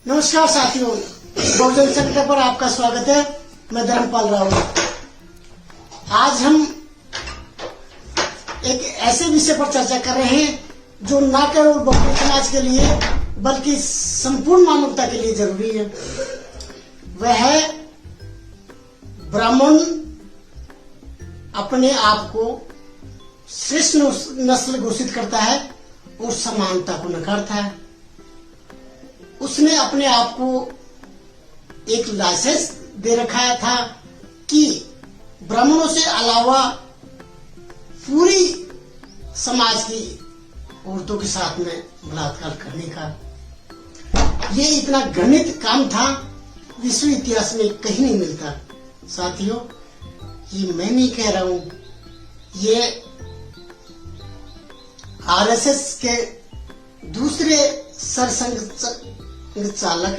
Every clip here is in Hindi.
नमस्कार साथियों, बहुजन संकट पर आपका स्वागत है। मैं धर्मपाल राव। आज हम एक ऐसे विषय पर चर्चा कर रहे हैं जो न केवल बहुजन समाज के लिए बल्कि संपूर्ण मानवता के लिए जरूरी है। वह है ब्राह्मण अपने आप को श्रेष्ठ नस्ल घोषित करता है और समानता को नकारता है। उसने अपने आप को एक लाइसेंस दे रखा था कि ब्राह्मणों से अलावा पूरी समाज की औरतों के साथ में बलात्कार करने का ये इतना घृणित काम था, विश्व इतिहास में कहीं नहीं मिलता। साथियों, ये मैं नहीं कह रहा हूं, ये आरएसएस के दूसरे सरसंघ चालक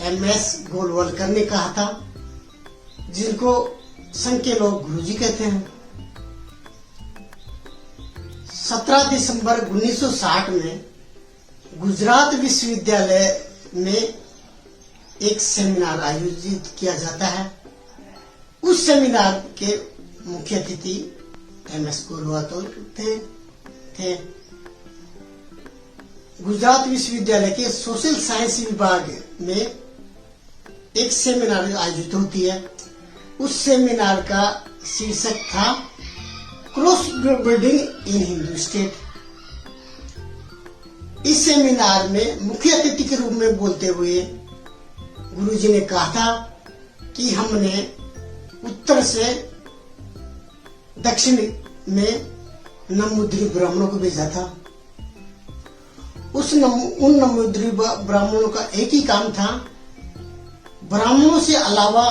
एमएस गोलवलकर ने कहा था, जिनको संघ के लोग गुरुजी कहते हैं। 17 दिसंबर 1960 में गुजरात विश्वविद्यालय में एक सेमिनार आयोजित किया जाता है। उस सेमिनार के मुख्य अतिथि एमएस गोलवलकर थे। गुजरात विश्वविद्यालय के सोशल साइंस विभाग में एक सेमिनार आयोजित होती है। उस सेमिनार का शीर्षक था क्रॉस ब्रीडिंग इन हिंदू स्टेट। इस सेमिनार में मुख्य अतिथि के रूप में बोलते हुए गुरुजी ने कहा था कि हमने उत्तर से दक्षिण में नमुद्री ब्राह्मणों को भेजा था। उन नमुद्री ब्राह्मणों का एक ही काम था, ब्राह्मणों से अलावा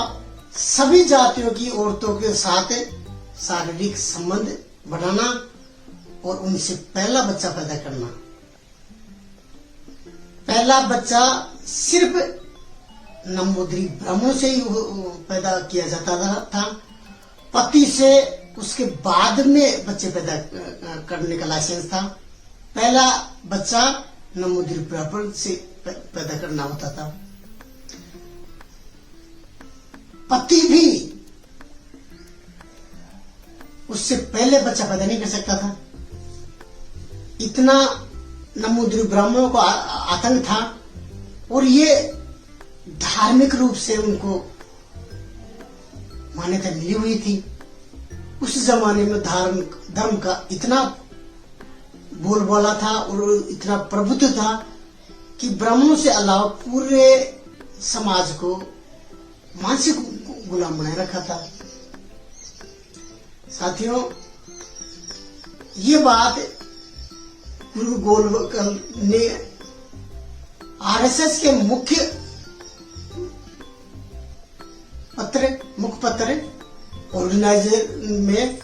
सभी जातियों की औरतों के साथ शारीरिक संबंध बढ़ाना और उनसे पहला बच्चा पैदा करना। पहला बच्चा सिर्फ नमुद्री ब्राह्मणों से ही पैदा किया जाता था। पति से उसके बाद में बच्चे पैदा करने का लाइसेंस था। पहला बच्चा नमुद्री ब्राह्मण से पैदा करना होता था। पति भी उससे पहले बच्चा पैदा नहीं कर सकता था। इतना नमुद्री ब्राह्मणों को आतंक था और ये धार्मिक रूप से उनको मान्यता मिली हुई थी। उस जमाने में धर्म का इतना बोलबाला था और इतना प्रभुत्व था कि ब्राह्मणों से अलावा पूरे समाज को मानसिक गुलाम बनाए रखा था। साथियों, ये बात गुरु गोलवलकर ने आरएसएस के मुख्य पत्र ऑर्गेनाइजर में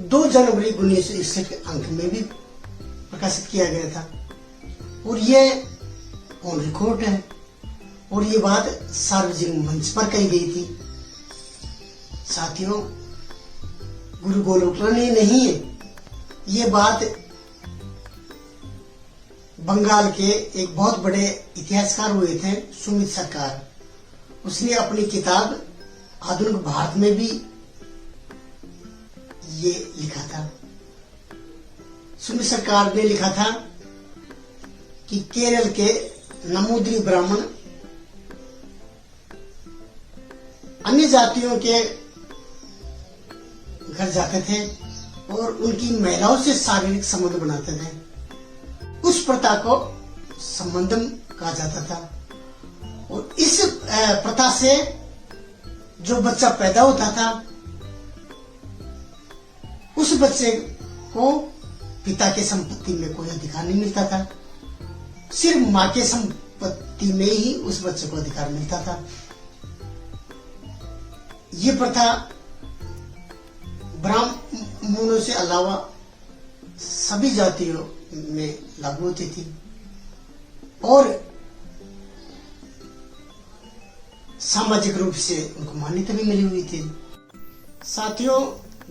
2 जनवरी 1961 के अंक में भी प्रकाशित किया गया था और ये ऑन रिकॉर्ड है और ये बात सार्वजनिक मंच पर कही गई थी। साथियों, गुरु गोलवलकर ने नहीं है, ये बात बंगाल के एक बहुत बड़े इतिहासकार हुए थे सुमित सरकार। उसने अपनी किताब आधुनिक भारत में भी ये लिखा था। सुमित सरकार ने लिखा था कि केरल के नमुद्री ब्राह्मण अन्य जातियों के घर जाते थे और उनकी महिलाओं से शारीरिक संबंध बनाते थे। उस प्रथा को संबंधम कहा जाता था और इस प्रथा से जो बच्चा पैदा होता था उस बच्चे को पिता के संपत्ति में कोई अधिकार नहीं मिलता था। सिर्फ मां के संपत्ति में ही उस बच्चे को अधिकार मिलता था। ये प्रथा ब्राह्मणों से अलावा सभी जातियों में लागू होती थी और सामाजिक रूप से उनको मान्यता भी मिली हुई थी। साथियों,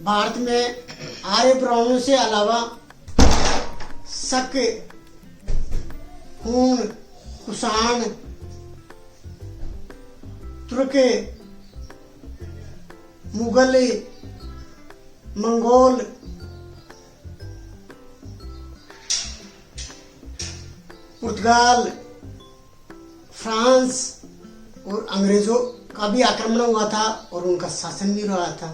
भारत में आर्य ब्राह्मणों से अलावा शक, हूण, कुषाण, तुर्क, मुगल, मंगोल, पुर्तगाल, फ्रांस और अंग्रेजों का भी आक्रमण हुआ था और उनका शासन भी रहा था।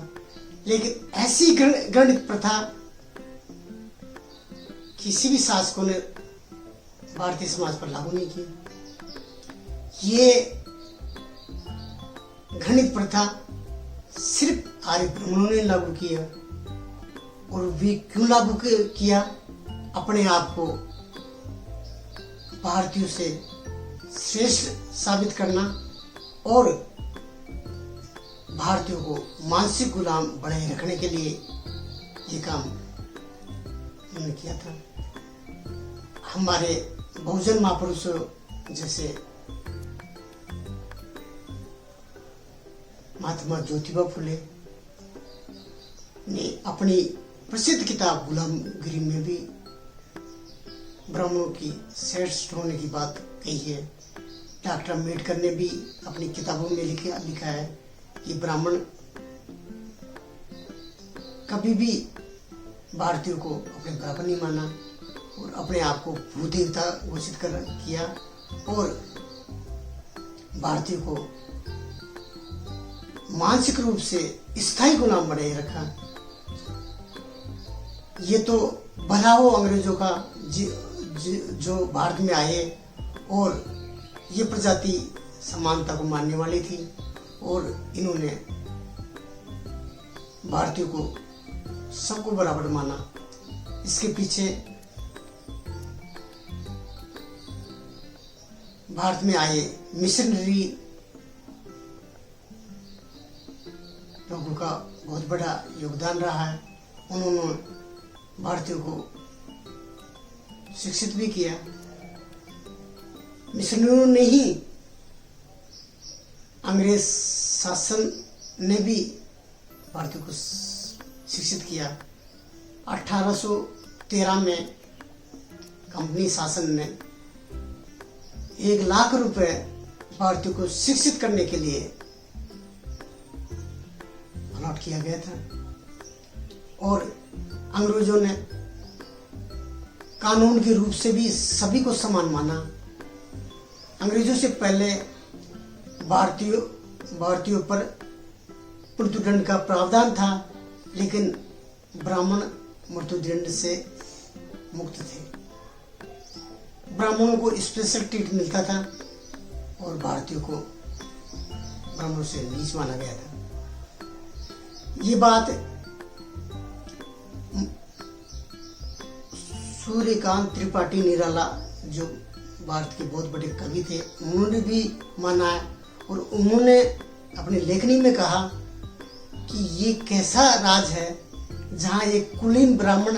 लेकिन ऐसी गणित प्रथा किसी भी शासकों ने भारतीय समाज पर लागू नहीं की। ये गणित प्रथा सिर्फ आर्य ब्राह्मणों ने लागू किया। और वे क्यों लागू किया? अपने आप को भारतीयों से श्रेष्ठ साबित करना और भारतीयों को मानसिक गुलाम बनाए रखने के लिए ये काम उन्होंने किया था। हमारे बहुजन महापुरुषों जैसे महात्मा ज्योतिबा फुले ने अपनी प्रसिद्ध किताब गुलामगिरी में भी ब्राह्मणों की श्रेष्ठ होने की बात कही है। डॉक्टर अम्बेडकर ने भी अपनी किताबों में लिखा है कि ब्राह्मण कभी भी भारतीयों को अपने बराबर नहीं माना और अपने आप को भूदेवता घोषित किया और भारतीयों को मानसिक रूप से स्थायी गुलाम बनाए रखा। ये तो भला हो अंग्रेजों का जो भारत में आए और ये प्रजाति समानता को मानने वाली थी और इन्होंने भारतीयों को सबको बराबर माना। इसके पीछे भारत में आए मिशनरी लोगों का बहुत बड़ा योगदान रहा है। उन्होंने भारतीयों को शिक्षित भी किया। मिशनरियों ने ही अंग्रेज शासन ने भी भारतीयों को शिक्षित किया। 1813 में कंपनी शासन ने 1 लाख रुपए भारतीयों को शिक्षित करने के लिए अलॉट किया गया था और अंग्रेजों ने कानून के रूप से भी सभी को समान माना। अंग्रेजों से पहले भारतीयों पर मृत्युदंड का प्रावधान था, लेकिन ब्राह्मण मृत्युदंड से मुक्त थे। ब्राह्मणों को स्पेशल ट्रीट मिलता था और भारतीयों को ब्राह्मणों से नीच माना गया था। ये बात सूर्यकांत त्रिपाठी निराला जो भारत के बहुत बड़े कवि थे उन्होंने भी माना है और उन्होंने अपनी लेखनी में कहा कि ये कैसा राज है जहाँ एक कुलीन ब्राह्मण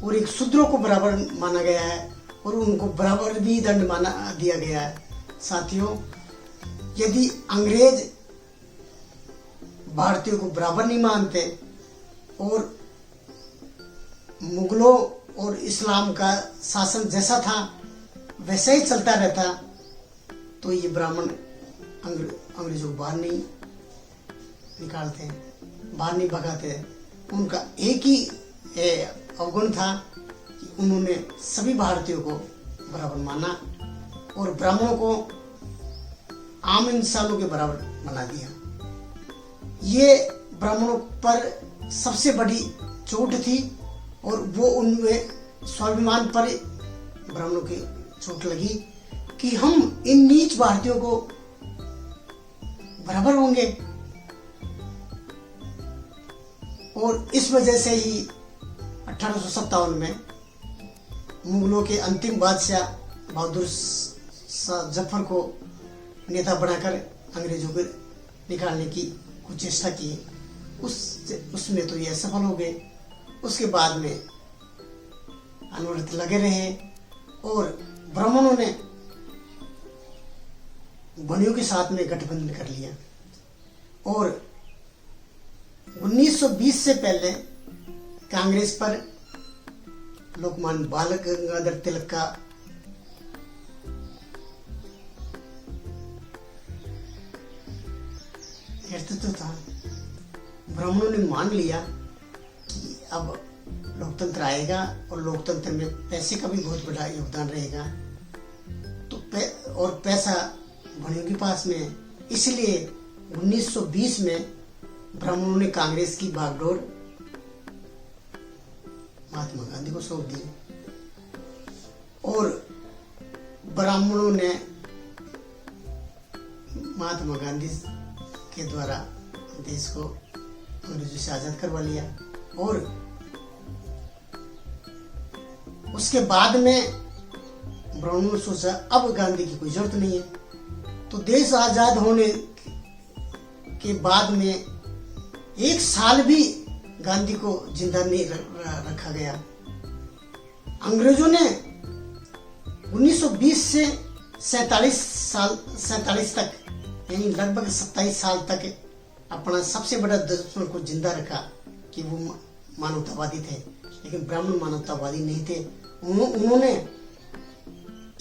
और एक शूद्रों को बराबर माना गया है और उनको बराबर भी दंड माना दिया गया है। साथियों, यदि अंग्रेज भारतीयों को बराबर नहीं मानते और मुगलों और इस्लाम का शासन जैसा था वैसे ही चलता रहता तो ये ब्राह्मण अंग्रेजों को बाहर नहीं निकालते, बाहर नहीं भगाते। उनका एक ही अवगुण था कि उन्होंने सभी भारतीयों को बराबर माना और ब्राह्मणों को आम इंसानों के बराबर बना दिया। ये ब्राह्मणों पर सबसे बड़ी चोट थी और वो उनमें स्वाभिमान पर ब्राह्मणों की चोट लगी कि हम इन नीच भारतीयों को बराबर होंगे। और इस वजह से ही 1857 में मुगलों के अंतिम बादशाह बहादुर शाह जफर को नेता बनाकर अंग्रेजों को निकालने की कुछ चेष्टा की। उसमें तो ये असफल हो गए। उसके बाद में अनवरत लगे रहे और ब्राह्मणों ने बनियों के साथ में गठबंधन कर लिया और 1920 से पहले कांग्रेस पर लोकमान्य बाल गंगाधर तिलक का कर्तृत्व था। ब्राह्मणों ने मान लिया कि अब लोकतंत्र आएगा और लोकतंत्र में पैसे का भी बहुत बड़ा योगदान रहेगा, तो और पैसा भणियों के पास में, इसलिए 1920 में ब्राह्मणों ने कांग्रेस की बागडोर महात्मा गांधी को सौंप दी और ब्राह्मणों ने महात्मा गांधी के द्वारा देश को अंग्रेजों से आजाद करवा लिया। और उसके बाद में ब्राह्मणों ने सोचा अब गांधी की कोई जरूरत नहीं है, तो देश आजाद होने के बाद में 1 साल भी गांधी को जिंदा नहीं रखा गया। अंग्रेजों ने 1920 से 47 तक यानी लगभग 27 साल तक अपना सबसे बड़ा दुश्मन को जिंदा रखा कि वो मानवतावादी थे, लेकिन ब्राह्मण मानवतावादी नहीं थे। उन्होंने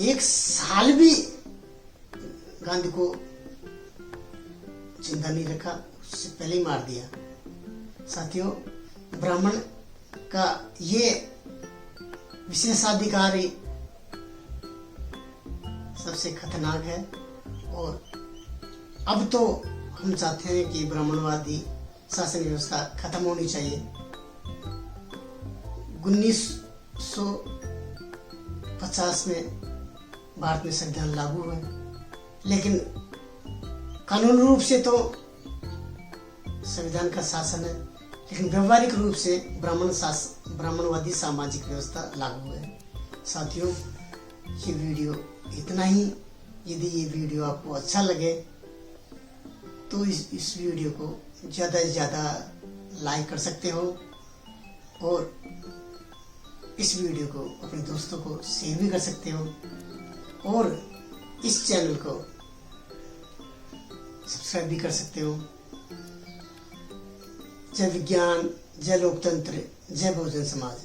1 साल भी गांधी को जिंदा नहीं रखा, उससे पहले ही मार दिया। साथियों, ब्राह्मण का ये विशेषाधिकार सबसे खतरनाक है और अब तो हम चाहते हैं कि ब्राह्मणवादी शासन व्यवस्था खत्म होनी चाहिए। 1950 में भारत में संविधान लागू हुआ, लेकिन कानूनी रूप से तो संविधान का शासन है, लेकिन व्यवहारिक रूप से ब्राह्मणवादी सामाजिक व्यवस्था लागू है। साथियों, ये वीडियो इतना ही। यदि ये वीडियो आपको अच्छा लगे तो इस वीडियो को ज़्यादा से ज़्यादा लाइक कर सकते हो और इस वीडियो को अपने दोस्तों को शेयर भी कर सकते हो और इस चैनल को सब्सक्राइब भी कर सकते हो। जय विज्ञान, जय लोकतंत्र, जय बहुजन समाज।